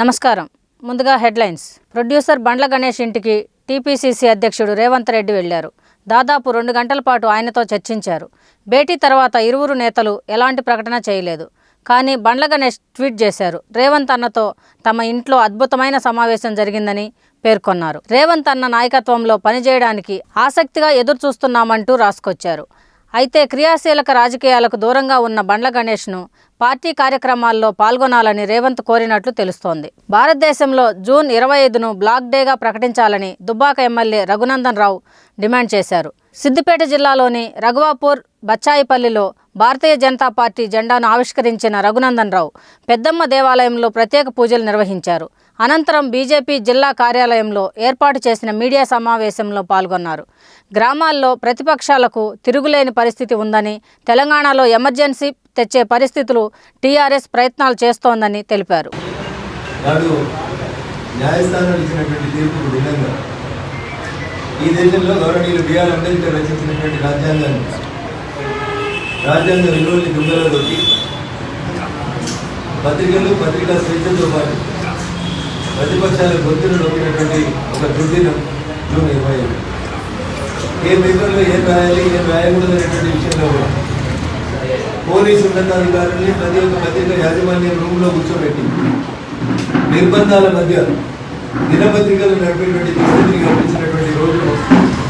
నమస్కారం. ముందుగా headlines. Producer Bandla Ganesh ఇంటికి టీపీసీసీ అధ్యక్షుడు రేవంత్ రెడ్డి వెళ్లారు. దాదాపు 2 గంటల పాటు ఆయనతో చర్చించారు. భేటీ తర్వాత ఇరువురు నేతలు ఎలాంటి ప్రకటన చేయలేదు. కానీ బండ్ల గణేష్ ట్వీట్ చేశారు. రేవంత్ అన్నతో తమ ఇంట్లో అద్భుతమైన సమావేశం జరిగిందని పేర్కొన్నారు. రేవంత్ అన్న నాయకత్వంలో పనిచేయడానికి ఆసక్తిగా ఎదురుచూస్తున్నామంటూ రాసుకొచ్చారు. అయితే క్రియాశీలక రాజకీయాలకు దూరంగా ఉన్న బండ్ల గణేష్ను పార్టీ కార్యక్రమాల్లో పాల్గొనాలని రేవంత్ కోరినట్లు తెలుస్తోంది. భారతదేశంలో జూన్ 25ను బ్లాక్ డేగా ప్రకటించాలని దుబ్బాక ఎమ్మెల్యే రఘునందన్ రావు డిమాండ్ చేశారు. సిద్దిపేట జిల్లాలోని రఘువాపూర్ బచ్చాయిపల్లిలో భారతీయ జనతా పార్టీ జెండాను ఆవిష్కరించిన రఘునందన్ రావు పెద్దమ్మ దేవాలయంలో ప్రత్యేక పూజలు నిర్వహించారు. అనంతరం బీజేపీ జిల్లా కార్యాలయంలో ఏర్పాటు చేసిన మీడియా సమావేశంలో పాల్గొన్నారు. గ్రామాల్లో ప్రతిపక్షాలకు తిరుగులేని పరిస్థితి ఉందని, తెలంగాణలో ఎమర్జెన్సీ తెచ్చే పరిస్థితులు టీఆర్ఎస్ ప్రయత్నాలు చేస్తోందని తెలిపారు. ఈ దేశంలో గౌరవనీయులు బిఆర్ అంబేద్కర్ రచించినటువంటి రాజ్యాంగ విలువల్ని దుంగలో దొరికి పత్రికా స్వేచ్ఛతో పాటు ప్రతిపక్షాల గొంతులు నొక్కినటువంటి ఒక దుర్దినం జూన్ 25. ఏ పేపర్లో ఏం రాయాలి ఏం రాయకూడదు అనేటువంటి విషయంలో కూడా పోలీసు ఉన్నతాధికారుల్ని ప్రతి ఒక్క పత్రిక యాజమాన్యం రూమ్లో కూర్చోబెట్టి నిర్బంధాల మధ్య దినపత్రికలు నడిపేటువంటి దుస్థితిని కల్పించినటువంటి రోజు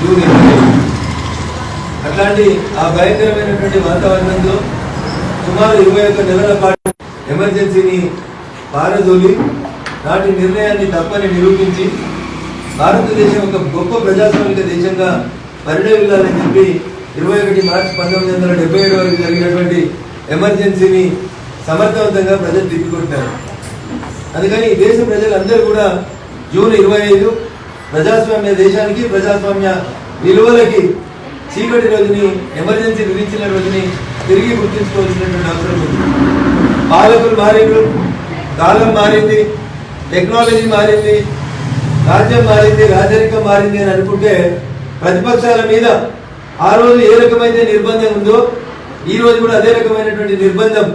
జూన్ 25. అట్లాంటి ఆ భయంకరమైనటువంటి వాతావరణంలో సుమారు 21 నెలల పాటు ఎమర్జెన్సీని పారదోలి నాటి నిర్ణయాన్ని తప్పని నిరూపించి భారతదేశం ఒక గొప్ప ప్రజాస్వామిక దేశంగా పరిణమిల్లాలని చెప్పి 21 మార్చి 1977 వరకు జరిగినటువంటి ఎమర్జెన్సీని సమర్థవంతంగా ప్రజలు తిప్పికొట్టారు. అందుకని ఈ దేశ ప్రజలందరూ కూడా జూన్ 25 ప్రజాస్వామ్య దేశానికి, ప్రజాస్వామ్య విలువలకి చీకటి రోజుని, ఎమర్జెన్సీ విధించిన రోజుని తిరిగి గుర్తించుకోవాల్సినటువంటి అవసరం ఉంది. పాలకులు మారిండ్రు, కాలం మారింది, టెక్నాలజీ మారింది, రాజ్యం మారింది, రాజరికం మారింది అని అనుకుంటే ప్రతిపక్షాల మీద ఆ రోజు ఏ రకమైన నిర్బంధం ఉందో ఈ రోజు కూడా అదే రకమైనటువంటి నిర్బంధం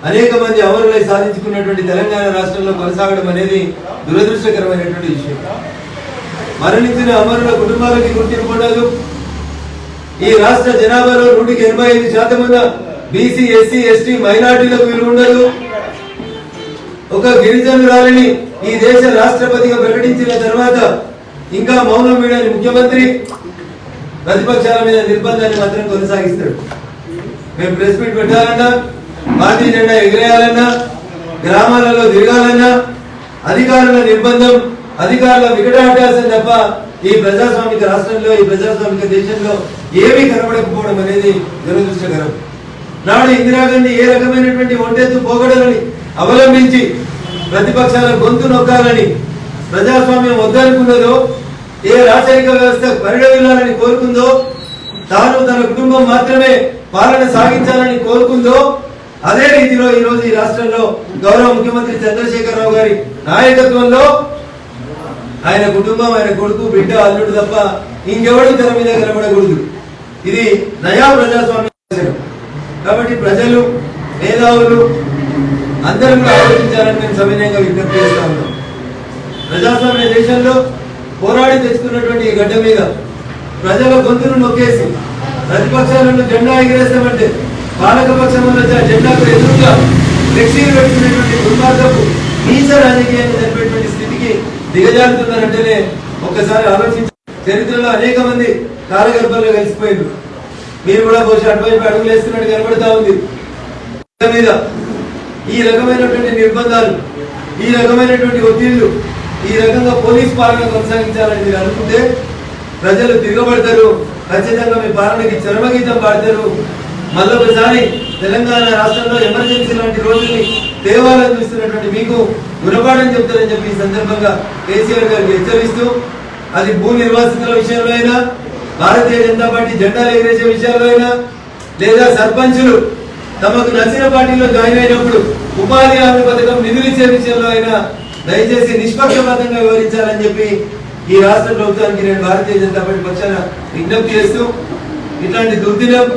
అనేక మంది అమరులై సాధించుకున్నటువంటి తెలంగాణ రాష్ట్రంలో కొనసాగడం అనేది దురదృష్టకరమైనటువంటి విషయం. మరణించిన అమరుల కుటుంబాలకి గుర్తింపు ఉండదు. ఈ రాష్ట్ర జనాభాలో 185% ఉన్న బీసీ, ఎస్సీ, ఎస్టీ, మైనార్టీలకు విలువ ఉండదు. ఒక గిరిజనురాలిని ఈ దేశ రాష్ట్రపతిగా ప్రకటించిన తర్వాత ఇంకా మౌనం వీడని ముఖ్యమంత్రి ప్రతిపక్షాల మీద నిర్బంధాన్ని మాత్రం కొనసాగిస్తాడు. మేము ప్రెస్ మీట్ పెట్టాలన్నా, పార్టీ జెండా ఎగిరేయాలన్నా, గ్రామాలలో తిరగాలన్నా అధికారుల నిర్బంధం, అధికారుల వికటాటాసం తప్ప ఈ ప్రజాస్వామిక రాష్ట్రంలో, ఈ ప్రజాస్వామిక దేశంలో ఏమీ కనబడకపోవడం అనేది దురదృష్టకరం. నాడు ఇందిరాగాంధీ ఏ రకమైనటువంటి ఒంటెత్తు పోగడలని అవలంబించి ప్రతిపక్షాల గొంతు నొక్కాలని, ప్రజాస్వామ్యం వద్దనుకున్నదో, ఏ రాచరిక వ్యవస్థ పరిణమిల్లాలని కోరుకుందో, తాను తన కుటుంబం మాత్రమే పాలన సాగించాలని కోరుకుందో, అదే రీతిలో ఈ రోజు ఈ రాష్ట్రంలో గౌరవ ముఖ్యమంత్రి చంద్రశేఖరరావు గారి నాయకత్వంలో ఆయన కుటుంబం, ఆయన కొడుకు, బిడ్డ, అల్లుడు తప్ప ఇంకెవడు తెర మీద కనబడకూడదు. ఇది నయా ప్రజాస్వామ్యం. కాబట్టి ప్రజలు, మేధావులు అందరూ కూడా ఆలోచించాలని మేము సవినయంగా విజ్ఞప్తి చేస్తా ఉన్నాం. ప్రజాస్వామ్య దేశంలో పోరాడి తెచ్చుకున్నటువంటి ఈ గడ్డ మీద ప్రజల గొంతును నొక్కేసి ప్రతిపక్షాలను జెండా ఎగిరేస్తామంటే పాలకపక్షం వల్ల జెండాకు ఎదురుగా ఫ్లెక్సీలు పెట్టుకునేటువంటి దుర్మార్గపు నీచ రాజకీయాన్ని జరిపేటువంటి స్థితికి దిగజారుతున్నారంటేనే ఒక్కసారి ఆలోచించి, చరిత్రలో అనేక మంది కాలగర్భంలో కలిసిపోయింది. మీరు కూడా బహుశా అటువైపు అడుగులు వేస్తున్నట్టు కనబడతా ఉంది. మీద ఈ రకమైనటువంటి నిర్బంధాలు, ఈ రకమైనటువంటి ఒత్తిళ్లు, ఈ రకంగా పోలీస్ పాలన కొనసాగించాలని మీరు అనుకుంటే ప్రజలు తిరగబడతారు. ఖచ్చితంగా మీ పాలనకి చరమగీతం పాడతారు. మళ్ళొకసారి తెలంగాణ రాష్ట్రంలో ఎమర్జెన్సీ లాంటి రోజుల్ని తేవాలని చూస్తున్నటువంటి మీకు గుణపాఠం చెప్తారని చెప్పి ఈ సందర్భంగా కేసీఆర్ గారికి హెచ్చరిస్తూ, అది భూ నిర్వాసితుల విషయంలో అయినా, భారతీయ జనతా పార్టీ జెండాలు ఎగిరేసే విషయాల్లో అయినా, లేదా సర్పంచులు తమకు నచ్చిన పార్టీలో జాయిన్ అయినప్పుడు ఉపాధి హామీ పథకం నిధులు ఇచ్చే విషయంలో అయినా దయచేసి నిష్పక్షపాతంగా వివరించాలని చెప్పి ఈ రాష్ట్ర ప్రభుత్వానికి నేను భారతీయ జనతా పార్టీ పక్షాన విజ్ఞప్తి చేస్తూ, ఇట్లాంటి దుర్దినం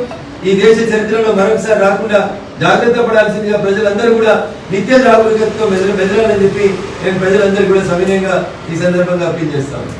ఈ దేశ చరిత్రలో మరొకసారి రాకుండా జాగ్రత్త పడాల్సిందిగా ప్రజలందరూ కూడా నిత్య జాగరూకతతో మెదలాలని చెప్పి నేను ప్రజలందరూ కూడా సవినయంగా ఈ సందర్భంగా అప్పీల్ చేస్తాను.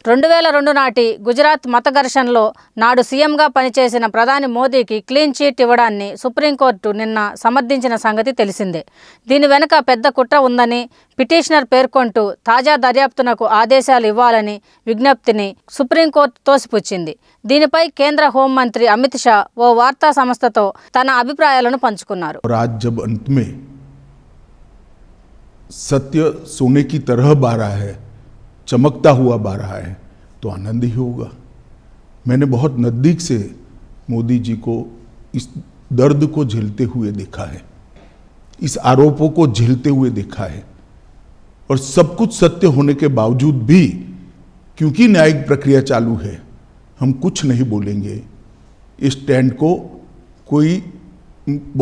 2002 నాటి గుజరాత్ మత ఘర్షణలో నాడు సీఎంగా పనిచేసిన ప్రధాని మోదీకి క్లీన్ చీట్ ఇవ్వడాన్ని సుప్రీంకోర్టు నిన్న సమర్థించిన సంగతి తెలిసిందే. దీని వెనుక పెద్ద కుట్ర ఉందని పిటిషనర్ పేర్కొంటూ తాజా దర్యాప్తునకు ఆదేశాలు ఇవ్వాలని విజ్ఞప్తిని సుప్రీంకోర్టు తోసిపుచ్చింది. దీనిపై కేంద్ర హోంమంత్రి అమిత్ షా ఓ వార్తా సంస్థతో తన అభిప్రాయాలను పంచుకున్నారు. सत्य सोने की तरह बार रहा है, चमकता हुआ बार रहा है, तो आनंद ही होगा. मैंने बहुत नज़दीक से मोदी जी को इस दर्द को झेलते हुए देखा है, इस आरोपों को झेलते हुए देखा है, और सब कुछ सत्य होने के बावजूद भी क्योंकि न्यायिक प्रक्रिया चालू है, हम कुछ नहीं बोलेंगे. इस स्टैंड को कोई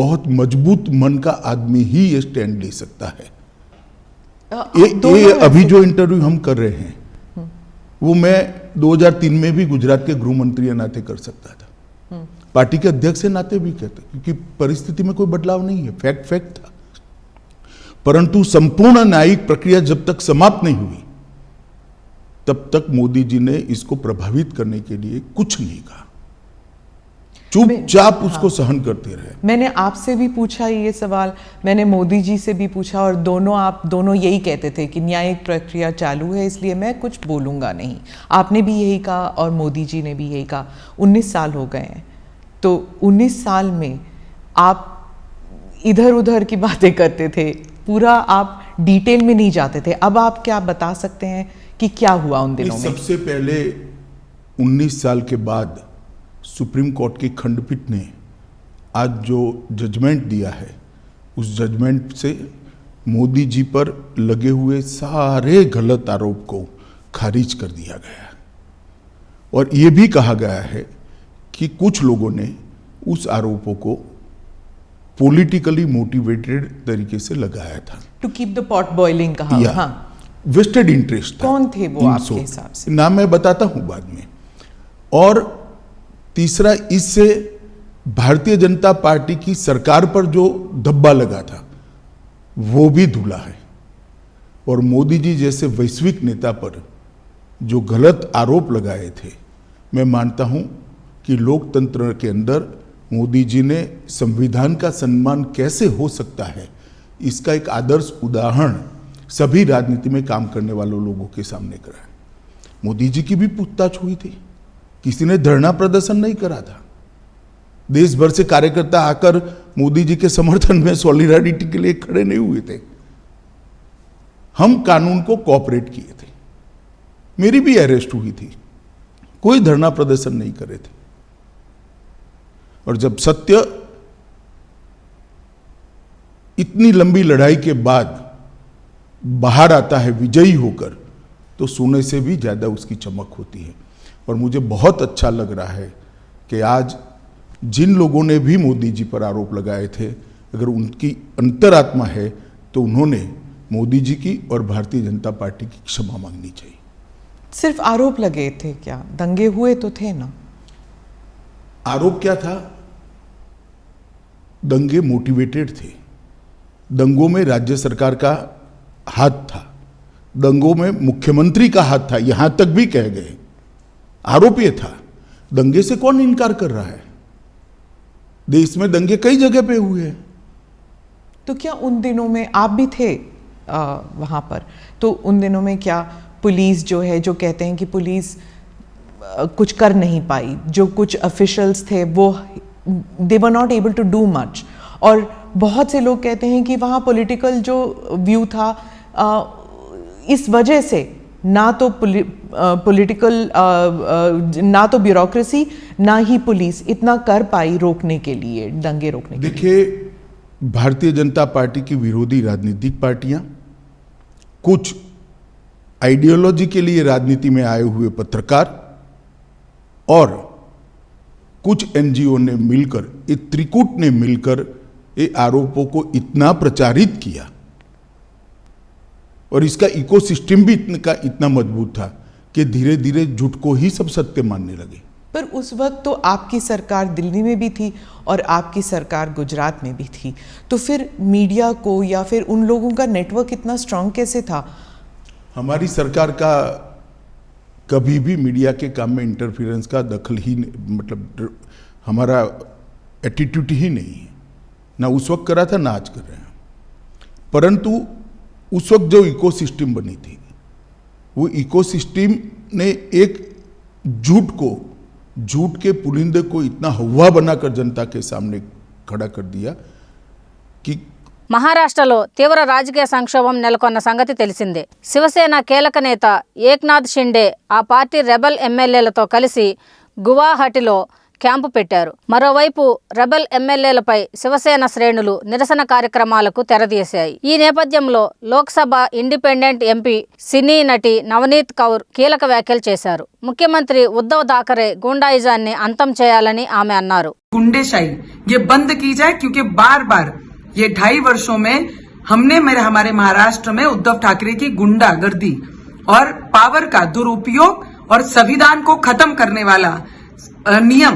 बहुत मजबूत मन का आदमी ही ये स्टैंड ले सकता है. ये अभी जो इंटरव्यू हम कर रहे हैं वो मैं 2003 में भी गुजरात के गृह मंत्री के नाते कर सकता था, पार्टी के अध्यक्ष के नाते भी कहते, क्योंकि परिस्थिति में कोई बदलाव नहीं है, फैक्ट था. परंतु संपूर्ण न्यायिक प्रक्रिया जब तक समाप्त नहीं हुई तब तक मोदी जी ने इसको प्रभावित करने के लिए कुछ नहीं कहा, चुपचाप उसको सहन करते रहे. मैंने आपसे भी पूछा ये सवाल, मैंने मोदी जी से भी पूछा, और आप दोनों यही कहते थे कि न्यायिक प्रक्रिया चालू है इसलिए मैं कुछ बोलूँगा नहीं. आपने भी यही कहा और मोदी जी ने भी यही कहा. 19 साल हो गए हैं, तो 19 साल में आप इधर उधर की बातें करते थे, पूरा आप डिटेल में नहीं जाते थे. अब आप क्या बता सकते हैं कि क्या हुआ उन दिनों में? सबसे पहले 19 साल के बाद सुप्रीम कोर्ट की खंडपीठ ने आज जो जजमेंट दिया है, उस जजमेंट से मोदी जी पर लगे हुए सारे गलत आरोप को खारिज कर दिया गया, और ये भी कहा गया है कि कुछ लोगों ने उस आरोपों को पॉलिटिकली मोटिवेटेड तरीके से लगाया था. To keep the pot boiling कहा. हाँ, वेस्टेड इंटरेस्ट था. कौन थे वो आपके हिसाब से? नाम मैं बताता हूं बाद में. और तीसरा, इससे भारतीय जनता पार्टी की सरकार पर जो धब्बा लगा था वो भी धुला है, और मोदी जी जैसे वैश्विक नेता पर जो गलत आरोप लगाए थे, मैं मानता हूं कि लोकतंत्र के अंदर मोदी जी ने संविधान का सम्मान कैसे हो सकता है, इसका एक आदर्श उदाहरण सभी राजनीति में काम करने वाले लोगों के सामने कराया. मोदी जी की भी पूछताछ हुई थी, किसी ने धरना प्रदर्शन नहीं करा था. देश भर से कार्यकर्ता आकर मोदी जी के समर्थन में सॉलिडारिटी के लिए खड़े नहीं हुए थे. हम कानून को कोऑपरेट किए थे, मेरी भी अरेस्ट हुई थी, कोई धरना प्रदर्शन नहीं करे थे. और जब सत्य इतनी लंबी लड़ाई के बाद बाहर आता है विजयी होकर, तो सोने से भी ज्यादा उसकी चमक होती है. और मुझे बहुत अच्छा लग रहा है कि आज जिन लोगों ने भी मोदी जी पर आरोप लगाए थे, अगर उनकी अंतरात्मा है तो उन्होंने मोदी जी की और भारतीय जनता पार्टी की क्षमा मांगनी चाहिए. सिर्फ आरोप लगे थे क्या? दंगे हुए तो थे ना? आरोप क्या था? दंगे मोटिवेटेड थे. दंगों में राज्य सरकार का हाथ था, दंगों में मुख्यमंत्री का हाथ था, यहां तक भी कह गए. आरोप ये था. दंगे से कौन इनकार कर रहा है? देश में दंगे कई जगह पे हुए हैं. तो क्या उन दिनों में आप भी थे वहां पर, तो उन दिनों में क्या पुलिस जो है, जो कहते हैं कि पुलिस कुछ कर नहीं पाई, जो कुछ ऑफिशियल्स थे वो they were not able to do much, और बहुत से लोग कहते हैं कि वहाँ पॉलिटिकल जो व्यू था इस वजह से ना तो पॉलिटिकल ना तो ब्यूरोक्रेसी ना ही पुलिस इतना कर पाई रोकने के लिए, दंगे रोकने के लिए. देखिए, भारतीय जनता पार्टी की विरोधी राजनीतिक पार्टियां, कुछ आइडियोलॉजी के लिए राजनीति में आए हुए पत्रकार और कुछ एनजीओ ने मिलकर, ये त्रिकूट ने मिलकर ये आरोपों को इतना प्रचारित किया, और इसका इकोसिस्टम भी इतना मजबूत था कि धीरे धीरे झूठ को ही सब सत्य मानने लगे। पर उस वक्त तो आपकी सरकार दिल्ली में भी थी और आपकी सरकार गुजरात में भी थी, तो फिर मीडिया को या फिर उन लोगों का नेटवर्क इतना स्ट्रांग कैसे था? हमारी सरकार का कभी भी मीडिया के काम में इंटरफेरेंस का दखल ही मतलब हमारा एटीट्यूड ही नहीं है, ना उस वक्त करा था ना आज कर रहे हैं। परंतु उस वक्त जो इकोसिस्टम बनी थी, वो इकोसिस्टम ने एक झूठ के पुलिंदे को इतना हवा बनाकर जनता के सामने खड़ा कर दिया कि మహారాష్ట్రలో తీవ్ర రాజకీయ సంక్షోభం నెలకొన్న సంగతి తెలిసిందే. శివసేన కీలక నేత ఏక్నాథ్ షిండే ఆ పార్టీ రెబల్ ఎమ్మెల్యేలతో కలిసి గువాహటిలో క్యాంపు పెట్టారు. మరోవైపు రెబల్ ఎమ్మెల్యేలపై శివసేన శ్రేణులు నిరసన కార్యక్రమాలకు తెరదీశాయి. ఈ నేపథ్యంలో లోక్సభ ఇండిపెండెంట్ ఎంపీ సినీ నటి నవనీత్ కౌర్ కీలక వ్యాఖ్యలు చేశారు. ముఖ్యమంత్రి ఉద్ధవ్ ఠాకరే గుండాయిజాన్ని అంతం చేయాలని ఆమె అన్నారు. गुंडेशाही ये बंद की जाए, क्योंकि बार बार ये 2.5 वर्षों में हमने हमारे महाराष्ट्र में उद्धव ठाकरे की गुंडागर्दी और पावर का दुरुपयोग और संविधान को खत्म करने वाला नियम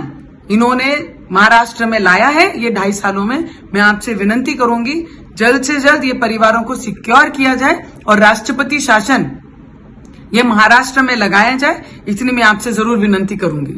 इन्होंने महाराष्ट्र में लाया है। ये 2.5 सालों में मैं आपसे विनती करूंगी जल्द से जल्द ये परिवारों को सिक्योर किया जाए और राष्ट्रपति शासन ये महाराष्ट्र में लगाया जाए, इसलिए मैं आपसे जरूर विनती करूंगी।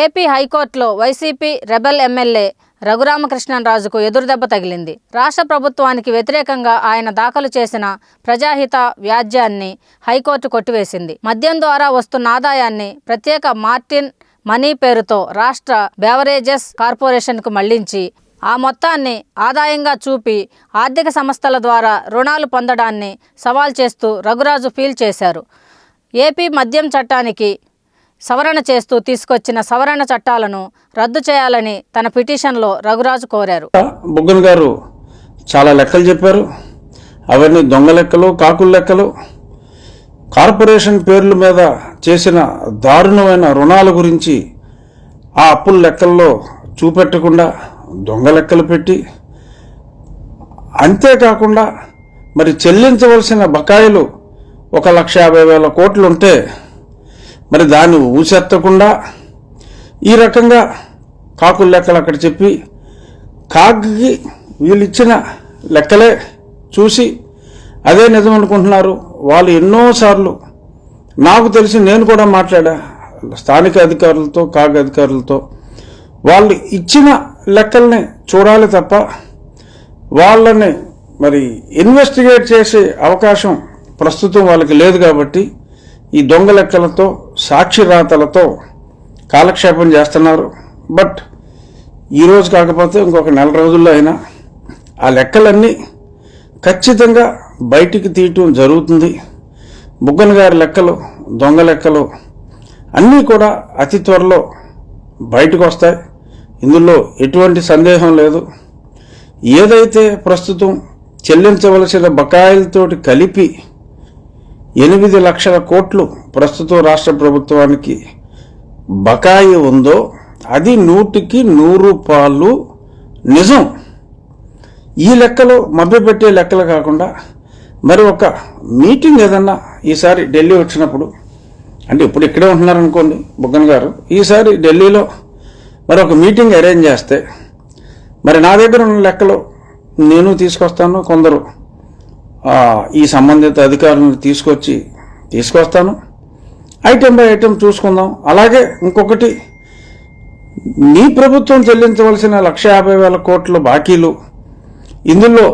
ఏపీ హైకోర్టులో వైసీపీ రెబల్ ఎమ్మెల్యే రఘురామకృష్ణరాజుకు ఎదురుదెబ్బ తగిలింది. రాష్ట్ర ప్రభుత్వానికి వ్యతిరేకంగా ఆయన దాఖలు చేసిన ప్రజాహిత వ్యాజ్యాన్ని హైకోర్టు కొట్టివేసింది. మద్యం ద్వారా వస్తున్న ఆదాయాన్ని ప్రత్యేక మార్టిన్ మనీ పేరుతో రాష్ట్ర బెవరేజెస్ కార్పొరేషన్కు మళ్లించి ఆ మొత్తాన్ని ఆదాయంగా చూపి ఆర్థిక సంస్థల ద్వారా రుణాలు పొందడాన్ని సవాల్ చేస్తూ రఘురాజు ఫీల్ చేశారు. ఏపీ మద్యం చట్టానికి సవరణ చేస్తూ తీసుకొచ్చిన సవరణ చట్టాలను రద్దు చేయాలని తన పిటిషన్లో రఘురాజు కోరారు. బుగ్గన్ గారు చాలా లెక్కలు చెప్పారు. అవన్నీ దొంగ లెక్కలు, కాకుల లెక్కలు. కార్పొరేషన్ పేర్ల మీద చేసిన దారుణమైన రుణాల గురించి ఆ అప్పుల లెక్కల్లో చూపెట్టకుండా దొంగ లెక్కలు పెట్టి, అంతేకాకుండా మరి చెల్లించవలసిన బకాయిలు 1,50,000 కోట్లు ఉంటే మరి దాన్ని ఊసెత్తకుండా ఈ రకంగా కాకుల లెక్కలు అక్కడ చెప్పి కాకి వీళ్ళు ఇచ్చిన లెక్కలే చూసి అదే నిజం అనుకుంటున్నారు. వాళ్ళు ఎన్నోసార్లు నాకు తెలిసి నేను కూడా మాట్లాడా స్థానిక అధికారులతో, కాగ్ అధికారులతో. వాళ్ళు ఇచ్చిన లెక్కల్ని చూడాలి తప్ప వాళ్ళని మరి ఇన్వెస్టిగేట్ చేసే అవకాశం ప్రస్తుతం వాళ్ళకి లేదు. కాబట్టి ఈ దొంగ లెక్కలతో, సాక్షి రాతలతో కాలక్షేపం చేస్తున్నారు. బట్ ఈరోజు కాకపోతే ఇంకొక 4 రోజుల్లో అయినా ఆ లెక్కలన్నీ ఖచ్చితంగా బయటికి తీయటం జరుగుతుంది. బుగ్గన్ గారి లెక్కలు, దొంగ లెక్కలు అన్నీ కూడా అతి త్వరలో బయటకు వస్తాయి. ఇందులో ఎటువంటి సందేహం లేదు. ఏదైతే ప్రస్తుతం చెల్లించవలసిన బకాయిలతోటి కలిపి 8 లక్షల కోట్లు ప్రస్తుతం రాష్ట్ర ప్రభుత్వానికి బకాయి ఉందో అది 100కి 100 నిజం. ఈ లెక్కలు మభ్యపెట్టే లెక్కలు కాకుండా మరి ఒక మీటింగ్ ఏదన్నా ఈసారి ఢిల్లీ వచ్చినప్పుడు, అంటే ఇప్పుడు ఇక్కడే ఉంటున్నారనుకోండి బుగ్గన్ గారు, ఈసారి ఢిల్లీలో మరి ఒక మీటింగ్ అరేంజ్ చేస్తే మరి నా దగ్గర ఉన్న లెక్కలు నేను తీసుకొస్తాను, కొందరు ఈ సంబంధిత అధికారులను తీసుకొస్తాను, ఐటెం బై ఐటెం చూసుకుందాం. అలాగే ఇంకొకటి, నీ ప్రభుత్వం చెల్లించవలసిన 1,50,000 కోట్ల బాకీలు ఇందులో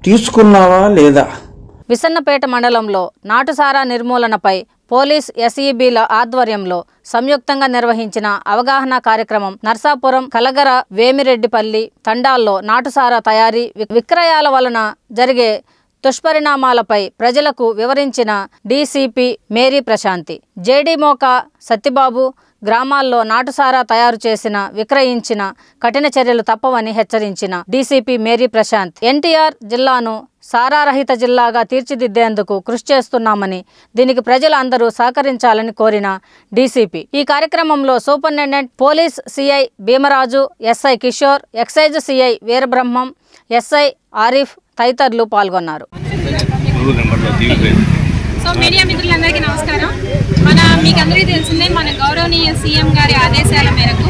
తీసుకున్నావా లేదా? విసన్నపేట మండలంలో నాటుసారా నిర్మూలనపై పోలీస్ ఎస్ఈబీల ఆధ్వర్యంలో సంయుక్తంగా నిర్వహించిన అవగాహన కార్యక్రమం నర్సాపురం, కలగర, వేమిరెడ్డిపల్లి తండాల్లో నాటుసారా తయారీ, విక్రయాల వలన జరిగే దుష్పరిణామాలపై ప్రజలకు వివరించిన డీసీపీ మేరీ ప్రశాంతి. జేడీమోకా సత్యబాబు గ్రామాల్లో నాటుసారా తయారు చేసిన, విక్రయించిన కఠిన చర్యలు తప్పవని హెచ్చరించిన డీసీపీ మేరీ ప్రశాంత్ ఎన్టీఆర్ జిల్లాను సారారహిత జిల్లాగా తీర్చిదిద్దేందుకు కృషి చేస్తున్నామని, దీనికి ప్రజలు అందరూ సహకరించాలని కోరిన డీసీపీ ఈ కార్యక్రమంలో superintendent police CI Bheemaraju, SI Kishore, excise CI Veerabrahmam, SI Arif తదితరులు పాల్గొన్నారు. సో మీడియా మిత్రులందరికీ నమస్కారం. మీకు అందరికీ తెలిసిందే, మన గౌరవనీయ సీఎం గారి ఆదేశాల మేరకు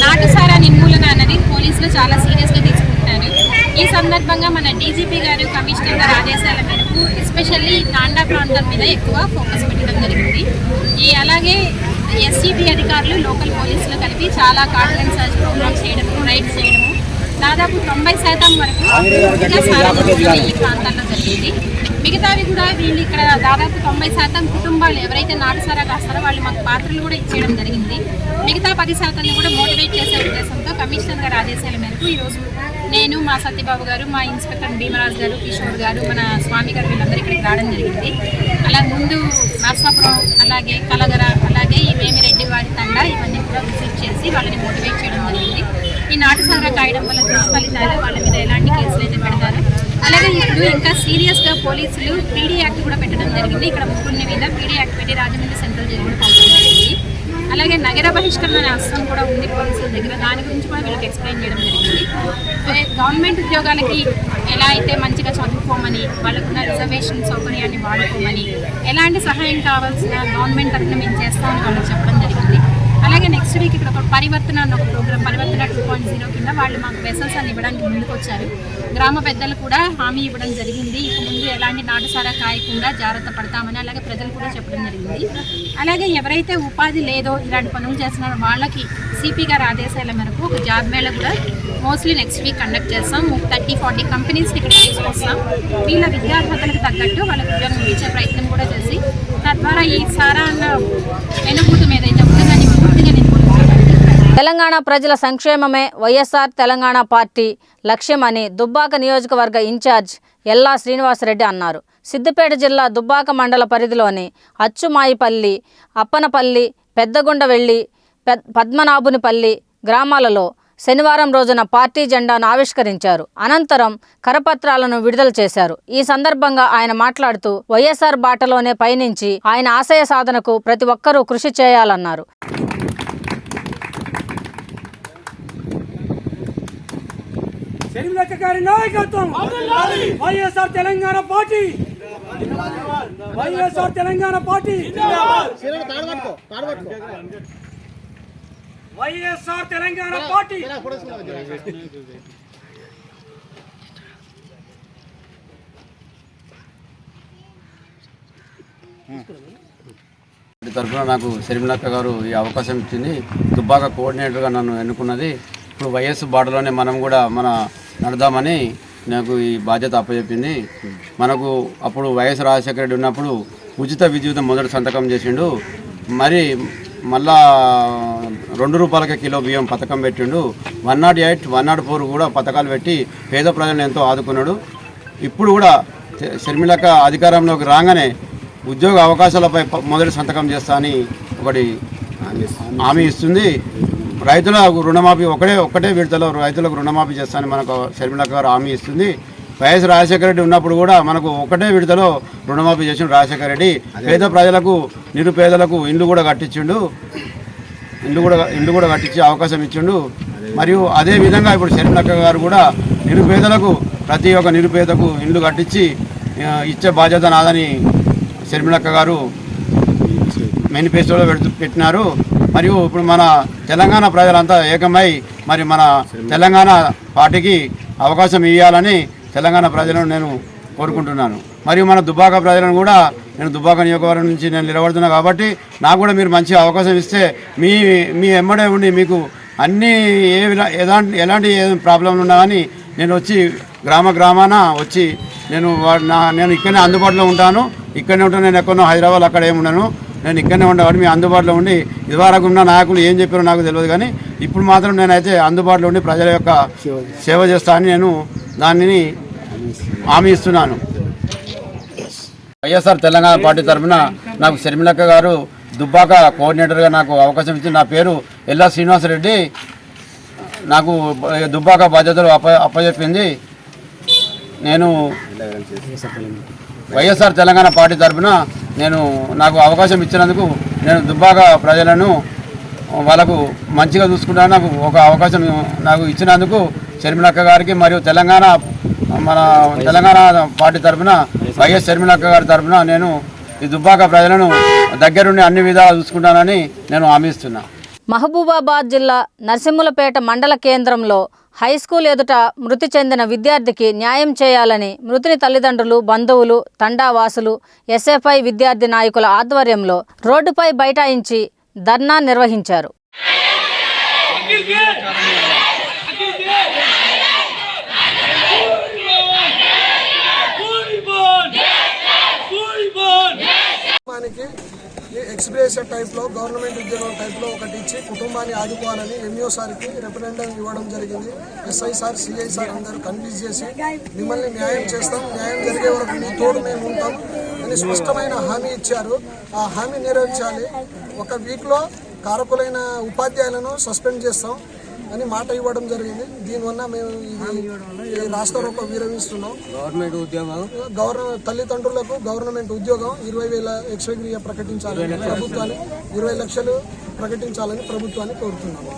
నాటుసారా నిర్మూలన అన్నది పోలీసులు చాలా సీరియస్గా తీసుకుంటున్నారు. ఈ సందర్భంగా మన డీజీపీ గారు, కమిషనర్ గారి ఆదేశాల మేరకు ఎస్పెషల్లీ తాండా ప్రాంతం మీద ఎక్కువ ఫోకస్ పెట్టడం జరిగింది. అలాగే ఎస్సీబీ అధికారులు, లోకల్ పోలీసులు కలిపి చాలా కాన్ఫిడెన్స్ సర్చ్ ప్రోగ్రామ్స్ చేయడము, రైడ్స్ చేయడము, దాదాపు 90% వరకు సారా నిర్మూలన ఈ ప్రాంతాల్లో జరిగింది. మిగతావి కూడా వీళ్ళు ఇక్కడ దాదాపు 90% కుటుంబాలు ఎవరైతే నాటుసారా కాస్తారో వాళ్ళు మాకు పాత్రలు కూడా ఇచ్చేయడం జరిగింది. మిగతా 10% కూడా మోటివేట్ చేసే ఉద్దేశంతో కమిషనర్ గారి ఆదేశాల మేరకు ఈరోజు నేను, మా సత్యబాబు గారు, మా ఇన్స్పెక్టర్ భీమరాజు గారు, కిషోర్ గారు, మన స్వామి గారు వీళ్ళందరూ ఇక్కడికి రావడం జరిగింది. అలా ముందు నర్సాపురం, అలాగే కలగర, అలాగే ఈ వేమిరెడ్డి వారి తండ ఇవన్నీ కూడా విజిట్ చేసి వాళ్ళని మోటివేట్ చేయడం జరిగింది. ఈ నాటుసారా కాయడం వల్ల దుష్ఫలితాలు, వాళ్ళ మీద ఎలాంటి కేసులు అయితే పెడతారో, అలాగే ఇప్పుడు ఇంకా సీరియస్గా పోలీసులు పీడీ యాక్ట్ కూడా పెట్టడం జరిగింది. ఇక్కడ ముగ్గురిని మీద పీడీ యాక్ట్ పెట్టి రాజమండ్రి సెంట్రల్ జైలు కూడా పంపడం జరిగింది. అలాగే నగర బహిష్కరణ అనే అస్త్రం కూడా ఉంది పోలీసుల దగ్గర, దాని గురించి కూడా వీళ్ళకి ఎక్స్ప్లెయిన్ చేయడం జరిగింది. గవర్నమెంట్ ఉద్యోగాలకి ఎలా అయితే మంచిగా చదువుకోమని, వాళ్ళకున్న రిజర్వేషన్ సౌకర్యాన్ని వాడుకోమని, ఎలాంటి సహాయం కావాల్సిన గవర్నమెంట్ తరఫున మేము చేస్తామని వాళ్ళకి చెప్పడం జరిగింది. అలాగే నెక్స్ట్ వీక్ ఇక్కడ ఒక పరివర్తన అన్న ఒక ప్రోగ్రామ్, పరివర్తన 2.0 కింద వాళ్ళు మాకు వెసల్స్ అని ఇవ్వడానికి ముందుకు వచ్చారు. గ్రామ పెద్దలు కూడా హామీ ఇవ్వడం జరిగింది, ఇక ముందు ఎలాంటి నాటుసారా కాయకుండా జాగ్రత్త పడతామని. అలాగే ప్రజలు కూడా చెప్పడం జరిగింది. అలాగే ఎవరైతే ఉపాధి లేదో, ఇలాంటి పనులు చేస్తున్నారో వాళ్ళకి సిపి గారి ఆదేశాల మేరకు ఒక జాబ్ మేళ కూడా మోస్ట్లీ నెక్స్ట్ వీక్ కండక్ట్ చేస్తాం. 30-40 కంపెనీస్ని ఇక్కడ తీసుకొస్తాం. వీళ్ళ విద్యార్హతలకు తగ్గట్టు వాళ్ళకి ఉద్యోగం ఇచ్చే ప్రయత్నం కూడా చేసి తద్వారా ఈ సారా అన్న వెనుభూతం ఏదైతే ఉందో దాన్ని పూర్తిగా తెలంగాణ ప్రజల సంక్షేమమే వైఎస్ఆర్ తెలంగాణ పార్టీ లక్ష్యం అని దుబ్బాక నియోజకవర్గ ఇన్ఛార్జ్ ఎల్లా శ్రీనివాసరెడ్డి అన్నారు. సిద్దిపేట జిల్లా దుబ్బాక మండల పరిధిలోని అచ్చుమాయిపల్లి, అప్పనపల్లి, పెద్దగుండవెల్లి, పద్మనాభునిపల్లి గ్రామాలలో శనివారం రోజున పార్టీ జెండాను ఆవిష్కరించారు. అనంతరం కరపత్రాలను విడుదల చేశారు. ఈ సందర్భంగా ఆయన మాట్లాడుతూ వైఎస్ఆర్ బాటలోనే పయనించి ఆయన ఆశయ సాధనకు ప్రతి ఒక్కరూ కృషి చేయాలన్నారు. షర్మిలక్క గారి నాయకత్వం, YSR Telangana party, YSR Telangana party, YSR Telangana party. తరఫున నాకు షర్మిలక్క గారు ఈ అవకాశం ఇచ్చింది. దుబ్బాక కోఆర్డినేటర్గా నన్ను ఎన్నుకున్నది. ఇప్పుడు వైఎస్ బాటలోనే మనం కూడా నడదామని నాకు ఈ బాధ్యత అప్పచెప్పింది. మనకు అప్పుడు వైఎస్ రాజశేఖర రెడ్డి ఉన్నప్పుడు ఉచిత విద్యుత్ మొదటి సంతకం చేసిండు. మరి మళ్ళా ₹2 కిలో బియ్యం పథకం పెట్టిండు. 108, 104 కూడా పథకాలు పెట్టి పేద ప్రజలను ఎంతో ఆదుకున్నాడు. ఇప్పుడు కూడా షర్మిలక్క అధికారంలోకి రాగానే ఉద్యోగ అవకాశాలపై మొదటి సంతకం చేస్తా అని ఒకటి హామీ ఇస్తుంది. రైతుల రుణమాఫీ ఒక్కటే విడతలో రైతులకు రుణమాఫీ చేస్తానని మనకు షర్మిలక్క గారు హామీ ఇస్తుంది. వైఎస్ రాజశేఖర రెడ్డి ఉన్నప్పుడు కూడా మనకు ఒకటే విడతలో రుణమాఫీ చేసిండు రాజశేఖర రెడ్డి. పేద ప్రజలకు, నిరుపేదలకు ఇండ్లు కూడా కట్టించిండు, ఇండ్లు కూడా కట్టించే అవకాశం ఇచ్చిండు. మరియు అదేవిధంగా ఇప్పుడు షర్మిలక్క గారు కూడా నిరుపేదలకు, ప్రతి ఒక్క నిరుపేదకు ఇండ్లు కట్టించి ఇచ్చే బాధ్యత నాదని షర్మిలక్క గారు మేనిఫెస్టోలో పెట్టినారు. మరియు ఇప్పుడు మన తెలంగాణ ప్రజలంతా ఏకమై మరి మన తెలంగాణ పార్టీకి అవకాశం ఇవ్వాలని తెలంగాణ ప్రజలను నేను కోరుకుంటున్నాను. మరియు మన దుబ్బాక ప్రజలను కూడా, నేను దుబ్బాక నియోజకవర్గం నుంచి నేను నిలబడుతున్నా కాబట్టి నాకు కూడా మీరు మంచి అవకాశం ఇస్తే మీ ఎమ్మడే ఉండి మీకు అన్నీ ఎలాంటి ప్రాబ్లంలు ఉన్నా కానీ నేను వచ్చి గ్రామాన వచ్చి నేను ఇక్కడనే అందుబాటులో ఉంటాను. ఇక్కడనే ఉంటాను. నేను ఎక్కడో హైదరాబాద్ అక్కడ ఏమి ఉన్నాను, నేను ఇక్కడనే ఉండేవాడు. మీ అందుబాటులో ఉండి, ఇదివరకు ఉన్న నాయకులు ఏం చెప్పారో నాకు తెలియదు కానీ ఇప్పుడు మాత్రం నేనైతే అందుబాటులో ఉండి ప్రజల యొక్క సేవ చేస్తానని నేను దానిని హామీ ఇస్తున్నాను. వైఎస్ఆర్ తెలంగాణ పార్టీ తరఫున నాకు షర్మిలక్క గారు దుబ్బాక కోఆర్డినేటర్గా నాకు అవకాశం ఇచ్చి, నా పేరు ఎల్లా శ్రీనివాసరెడ్డి, నాకు దుబ్బాక బాధ్యతలు అప్పచెప్పింది. నేను వైఎస్ఆర్ తెలంగాణ పార్టీ తరఫున నాకు అవకాశం ఇచ్చినందుకు నేను దుబ్బాక ప్రజలను వాళ్ళకు మంచిగా చూసుకుంటాను. నాకు ఒక అవకాశం నాకు ఇచ్చినందుకు షర్మిలక్క గారికి మరియు మన తెలంగాణ పార్టీ తరఫున వైఎస్ షర్మిలక్క గారి తరఫున నేను ఈ దుబ్బాక ప్రజలను దగ్గరుండి అన్ని విధాలు చూసుకుంటానని నేను హామీ ఇస్తున్నా. మహబూబాబాద్ జిల్లా నర్సింహులపేట మండల కేంద్రంలో హైస్కూల్ ఎదుట మృతి చెందిన విద్యార్థికి న్యాయం చేయాలని మృతుని తల్లిదండ్రులు, బంధువులు, తండావాసులు, ఎస్ఎఫ్ఐ విద్యార్థి నాయకుల ఆధ్వర్యంలో రోడ్డుపై బైఠాయించి ధర్నా నిర్వహించారు. ఎక్స్ప్రెస్ టైప్లో గవర్నమెంట్ ఉద్యోగం టైప్లో ఒకటి ఇచ్చి కుటుంబాన్ని ఆదుకోవాలని ఎంఈఓ సార్కి రిప్రజెంటేటివ్ ఇవ్వడం జరిగింది. ఎస్ఐ సార్, సిఐ సార్ అందరూ కన్విన్స్ చేసి మిమ్మల్ని న్యాయం చేస్తాం, న్యాయం జరిగే వరకు మీ తోడు మేము ఉంటాం అని స్పష్టమైన హామీ ఇచ్చారు. ఆ హామీ నెరవేర్చాలి. ఒక వీక్లో కారకులైన ఉపాధ్యాయులను సస్పెండ్ చేస్తాం అని మాట ఇవ్వడం జరిగింది. దీనివల్ల మేము ఇది రాష్ట్ర రూపం విరమిస్తున్నాం. గవర్నమెంట్ ఉద్యోగం తల్లిదండ్రులకు గవర్నమెంట్ ఉద్యోగం 20,000 ఎక్స్గ్రేషియా ప్రకటించాలని ప్రభుత్వాన్ని 20 లక్షలు ప్రకటించాలని ప్రభుత్వాన్ని కోరుతున్నాము.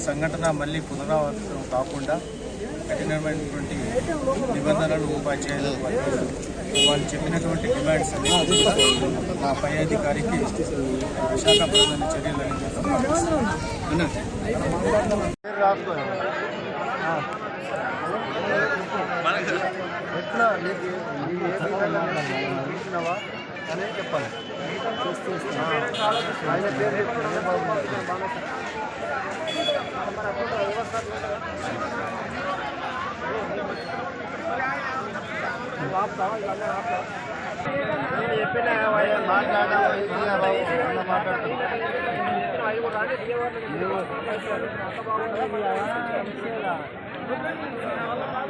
సంఘటన మళ్ళీ పునరావృతం కాకుండా కఠినమైనటువంటి నిబంధనలు ఉపాధ్యాయులు వాళ్ళు చెప్పినటువంటి డిమాండ్స్ మా పై అధికారికి శాఖాపరమైన చర్యలు అనే చెప్పాలి.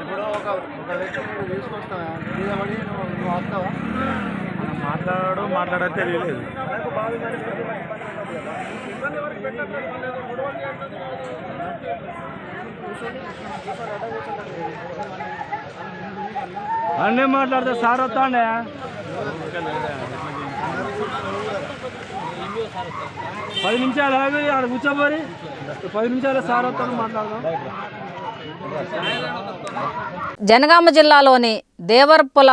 ఇప్పుడు ఒక వ్యక్తి తీసుకొస్తావా తీయబడి నువ్వు వస్తావా? మాట్లాడడం తెలియలేదు. అన్నీ మాట్లాడితే సార్ వస్తాండే 10 నిమిషాలు ఆగి ఆడ కూర్చోబోరి 10 నిమిషాలు సార్ వస్తాను మాట్లాడదాం. జనగామ జిల్లాలోని దేవర్పుల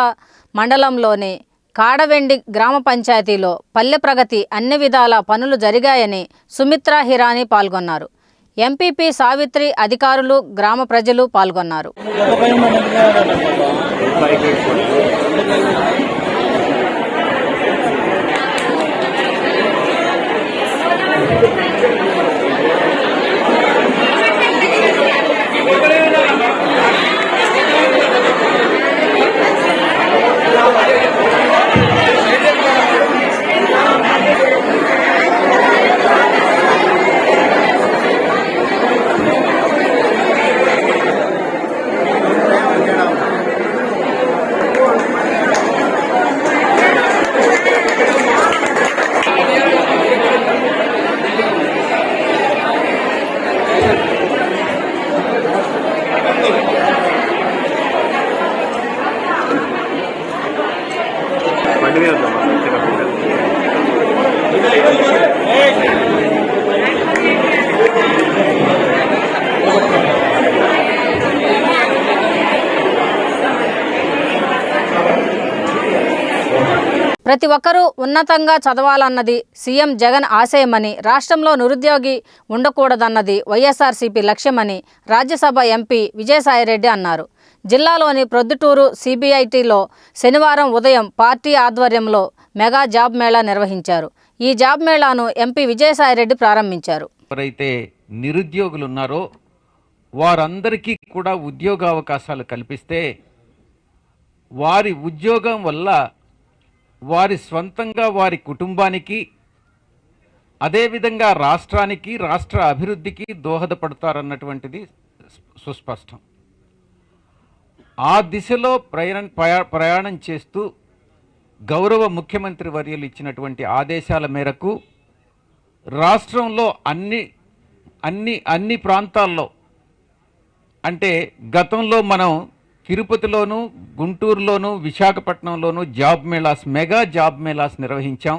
మండలంలోని కాడవెండి గ్రామ పంచాయతీలో పల్లె ప్రగతి అన్ని విధాల పనులు జరిగాయని సుమిత్రా హిరానీ పాల్గొన్నారు. ఎంపీపీ సావిత్రి, అధికారులు, గ్రామ ప్రజలు పాల్గొన్నారు. ప్రతి ఒక్కరూ ఉన్నతంగా చదవాలన్నది సీఎం జగన్ ఆశయమని, రాష్ట్రంలో నిరుద్యోగి ఉండకూడదన్నది వైఎస్ఆర్సీపీ లక్ష్యమని రాజ్యసభ ఎంపీ విజయసాయిరెడ్డి అన్నారు. జిల్లాలోని ప్రొద్దుటూరు సిబిఐటిలో శనివారం ఉదయం పార్టీ ఆధ్వర్యంలో మెగా జాబ్ మేళా నిర్వహించారు. ఈ జాబ్ మేళాను ఎంపీ విజయసాయిరెడ్డి ప్రారంభించారు. ఎవరైతే నిరుద్యోగులు ఉన్నారో వారందరికీ కూడా ఉద్యోగ అవకాశాలు కల్పిస్తే వారి ఉద్యోగం వల్ల వారి స్వంతంగా వారి కుటుంబానికి అదేవిధంగా రాష్ట్రానికి, రాష్ట్ర అభివృద్ధికి దోహదపడతారన్నటువంటిది సుస్పష్టం. ఆ దిశలో ప్రయాణం చేస్తూ గౌరవ ముఖ్యమంత్రి వర్యులు ఇచ్చినటువంటి ఆదేశాల మేరకు రాష్ట్రంలో అన్ని ప్రాంతాల్లో, అంటే గతంలో మనం తిరుపతిలోను, గుంటూరులోను, విశాఖపట్నంలోను మెగా జాబ్ మేళాస్ నిర్వహించాం.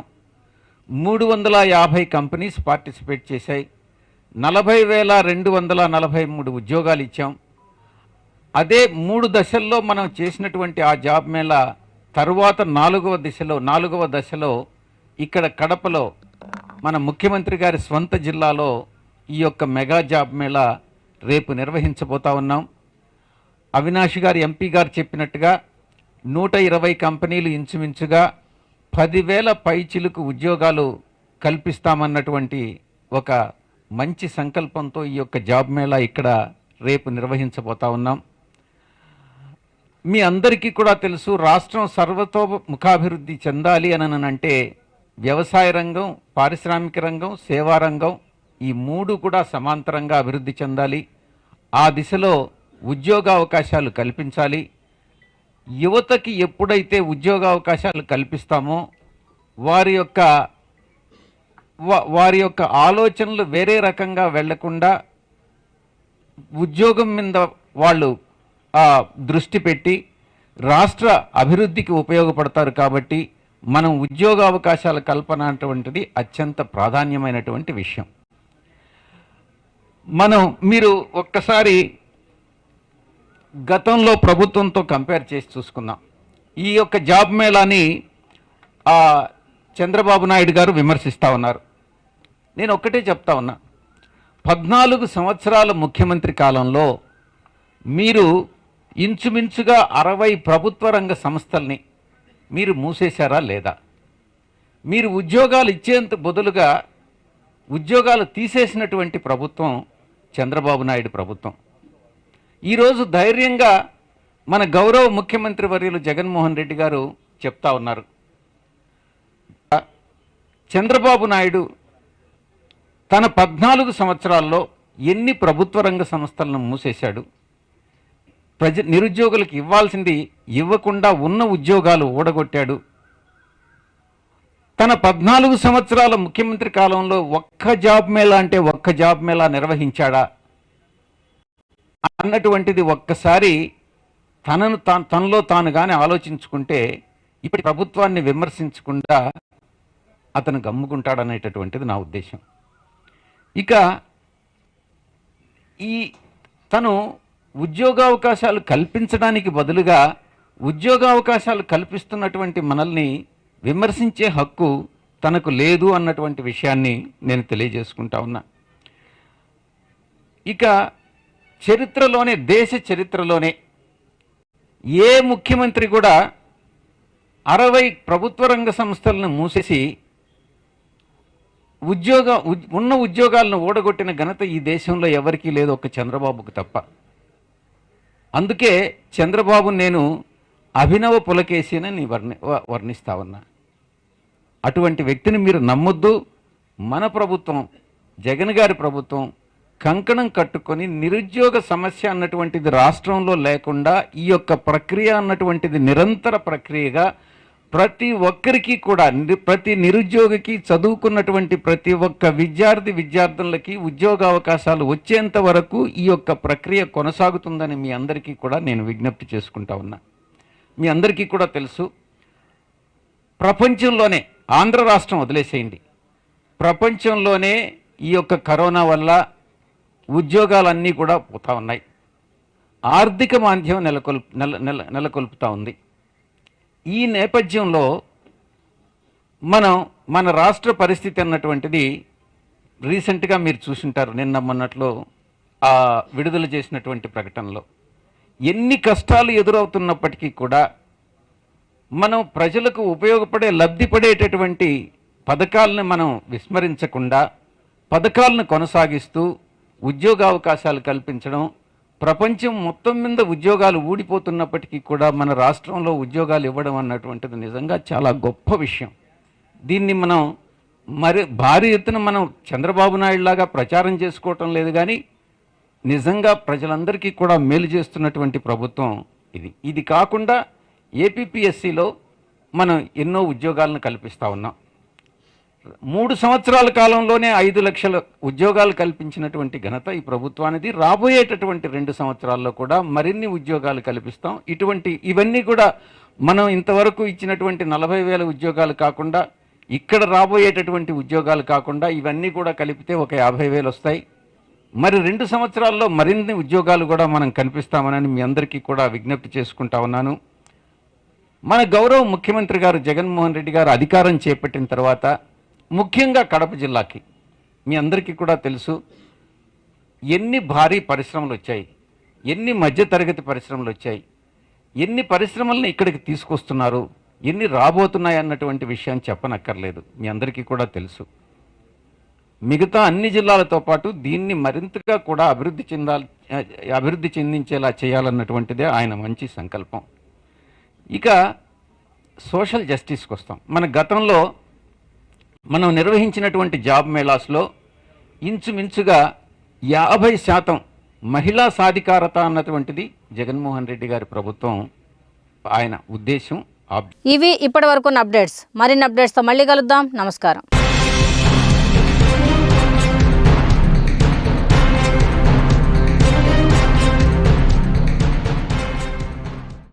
350 కంపెనీస్ పార్టిసిపేట్ చేశాయి. 40,243 ఉద్యోగాలు ఇచ్చాం. అదే 3 దశల్లో మనం చేసినటువంటి ఆ జాబ్ మేళా తరువాత నాలుగవ దశలో ఇక్కడ కడపలో మన ముఖ్యమంత్రి గారి స్వంత జిల్లాలో ఈ యొక్క మెగా జాబ్ మేళా రేపు నిర్వహించబోతా ఉన్నాం. అవినాష్ గారు ఎంపీ గారు చెప్పినట్టుగా 120 కంపెనీలు ఇంచుమించుగా 10,000 పైచిలుకు ఉద్యోగాలు కల్పిస్తామన్నటువంటి ఒక మంచి సంకల్పంతో ఈ యొక్క జాబ్ మేళా ఇక్కడ రేపు నిర్వహించబోతా ఉన్నాం. మీ అందరికీ కూడా తెలుసు, రాష్ట్రం సర్వతోముఖాభివృద్ధి చెందాలి అని అంటే వ్యవసాయ రంగం, పారిశ్రామిక రంగం, సేవా రంగం ఈ మూడు కూడా సమాంతరంగా అభివృద్ధి చెందాలి. ఆ దిశలో ఉద్యోగావకాశాలు కల్పించాలి. యువతకి ఎప్పుడైతే ఉద్యోగావకాశాలు కల్పిస్తామో వారి యొక్క ఆలోచనలు వేరే రకంగా వెళ్లకుండా ఉద్యోగం మీద వాళ్ళు దృష్టి పెట్టి రాష్ట్ర అభివృద్ధికి ఉపయోగపడతారు. కాబట్టి మనం ఉద్యోగ అవకాశాల కల్పన అటువంటిది అత్యంత ప్రాధాన్యమైనటువంటి విషయం. మీరు ఒక్కసారి గతంలో ప్రభుత్వంతో కంపేర్ చేసి చూసుకుందాం. ఈ యొక్క జాబ్ మేళాని చంద్రబాబు నాయుడు గారు విమర్శిస్తూ ఉన్నారు. నేను ఒక్కటే చెప్తా ఉన్నా, 14 సంవత్సరాల ముఖ్యమంత్రి కాలంలో మీరు ఇంచుమించుగా 60 ప్రభుత్వ రంగ సంస్థల్ని మీరు మూసేశారా లేదా? మీరు ఉద్యోగాలు ఇచ్చేంత బదులుగా ఉద్యోగాలు తీసేసినటువంటి ప్రభుత్వం చంద్రబాబు నాయుడు ప్రభుత్వం. ఈరోజు ధైర్యంగా మన గౌరవ ముఖ్యమంత్రి వర్యులు జగన్మోహన్ రెడ్డి గారు చెప్తా ఉన్నారు, చంద్రబాబు నాయుడు తన 14 సంవత్సరాల్లో ఎన్ని ప్రభుత్వ రంగ సంస్థలను మూసేశాడు, నిరుద్యోగులకు ఇవ్వాల్సింది ఇవ్వకుండా ఉన్న ఉద్యోగాలు ఊడగొట్టాడు. తన 14 సంవత్సరాల ముఖ్యమంత్రి కాలంలో ఒక్క జాబ్ మేళా నిర్వహించాడా అన్నటువంటిది ఒక్కసారి తనలో తాను కానీ ఆలోచించుకుంటే ఇప్పటి ప్రభుత్వాన్ని విమర్శించకుండా అతను గమ్ముకుంటాడనేటటువంటిది నా ఉద్దేశం. ఇక తను ఉద్యోగావకాశాలు కల్పించడానికి బదులుగా ఉద్యోగావకాశాలు కల్పిస్తున్నటువంటి మనల్ని విమర్శించే హక్కు తనకు లేదు అన్నటువంటి విషయాన్ని నేను తెలియజేసుకుంటా ఉన్నా. ఇక దేశ చరిత్రలోనే ఏ ముఖ్యమంత్రి కూడా 60 ప్రభుత్వ రంగ సంస్థలను మూసేసి ఉన్న ఉద్యోగాలను ఓడగొట్టిన ఘనత ఈ దేశంలో ఎవరికీ లేదు, ఒక్క చంద్రబాబుకు తప్ప. అందుకే చంద్రబాబు నేను అభినవ పులకేశిని వర్ణిస్తా ఉన్నా. అటువంటి వ్యక్తిని మీరు నమ్మొద్దు. మన ప్రభుత్వం, జగన్ గారి ప్రభుత్వం కంకణం కట్టుకొని నిరుద్యోగ సమస్య అన్నటువంటిది రాష్ట్రంలో లేకుండా ఈ యొక్క ప్రక్రియ అన్నటువంటిది నిరంతర ప్రక్రియగా ప్రతి ఒక్కరికి కూడా, ప్రతి నిరుద్యోగికి, చదువుకున్నటువంటి ప్రతి ఒక్క విద్యార్థులకి ఉద్యోగ అవకాశాలు వచ్చేంత వరకు ఈ యొక్క ప్రక్రియ కొనసాగుతుందని మీ అందరికీ కూడా నేను విజ్ఞప్తి చేసుకుంటా ఉన్నా. మీ అందరికీ కూడా తెలుసు, ప్రపంచంలోనే, ఆంధ్ర రాష్ట్రం వదిలేసేయండి, ప్రపంచంలోనే ఈ యొక్క కరోనా వల్ల ఉద్యోగాలన్నీ కూడా పోతా ఉన్నాయి. ఆర్థిక మాంద్యం నెలకొల్పుతా ఉంది. ఈ నేపథ్యంలో మన రాష్ట్ర పరిస్థితి అన్నటువంటిది రీసెంట్గా మీరు చూసుంటారు. నిన్న మొన్నట్లో విడుదల చేసినటువంటి ప్రకటనలో ఎన్ని కష్టాలు ఎదురవుతున్నప్పటికీ కూడా మనం ప్రజలకు ఉపయోగపడే, లబ్ధిపడేటటువంటి పథకాలను మనం విస్మరించకుండా పథకాలను కొనసాగిస్తూ ఉద్యోగావకాశాలు కల్పించడం, ప్రపంచం మొత్తం మీద ఉద్యోగాలు ఊడిపోతున్నప్పటికీ కూడా మన రాష్ట్రంలో ఉద్యోగాలు ఇవ్వడం అన్నటువంటిది నిజంగా చాలా గొప్ప విషయం. దీన్ని మనం భారీ ఎత్తున మనం చంద్రబాబు నాయుడు లాగా ప్రచారం చేసుకోవటం లేదు, కానీ నిజంగా ప్రజలందరికీ కూడా మేలు చేస్తున్నటువంటి ప్రభుత్వం ఇది కాకుండా ఏపీపీఎస్సీలో మనం ఎన్నో ఉద్యోగాలను కల్పిస్తూ ఉన్నాం. 3 సంవత్సరాల కాలంలోనే 5 లక్షల ఉద్యోగాలు కల్పించినటువంటి ఘనత ఈ ప్రభుత్వానికి. రాబోయేటటువంటి 2 సంవత్సరాల్లో కూడా మరిన్ని ఉద్యోగాలు కల్పిస్తాం. ఇవన్నీ కూడా మనం ఇంతవరకు ఇచ్చినటువంటి 40,000 ఉద్యోగాలు కాకుండా, ఇక్కడ రాబోయేటటువంటి ఉద్యోగాలు కాకుండా ఇవన్నీ కూడా కలిపితే ఒక 50,000 వస్తాయి. మరి 2 సంవత్సరాల్లో మరిన్ని ఉద్యోగాలు కూడా మనం కల్పిస్తామని మీ అందరికీ కూడా విజ్ఞప్తి చేసుకుంటా ఉన్నాను. మన గౌరవ ముఖ్యమంత్రి గారు జగన్మోహన్ రెడ్డి గారు అధికారం చేపట్టిన తర్వాత ముఖ్యంగా కడప జిల్లాకి మీ అందరికీ కూడా తెలుసు ఎన్ని భారీ పరిశ్రమలు వచ్చాయి, ఎన్ని మధ్యతరగతి పరిశ్రమలు వచ్చాయి, ఎన్ని పరిశ్రమలను ఇక్కడికి తీసుకొస్తున్నారు, ఎన్ని రాబోతున్నాయి అన్నటువంటి విషయాన్ని చెప్పనక్కర్లేదు, మీ అందరికీ కూడా తెలుసు. మిగతా అన్ని జిల్లాలతో పాటు దీన్ని మరింతగా కూడా అభివృద్ధి చెందించేలా చేయాలన్నటువంటిదే ఆయన మంచి సంకల్పం. ఇక సోషల్ జస్టిస్కి వస్తాం. మన గతంలో మనం నిర్వహించినటువంటి జాబ్ మేళాస్లో ఇంచుమించుగా 50% మహిళా సాధికారత అన్నటువంటిది జగన్మోహన్ రెడ్డి గారి ప్రభుత్వం ఆయన ఉద్దేశం. ఇవి ఇప్పటి వరకు అప్డేట్స్. మరిన్ని అప్డేట్స్తో మళ్ళీ కలుద్దాం. నమస్కారం.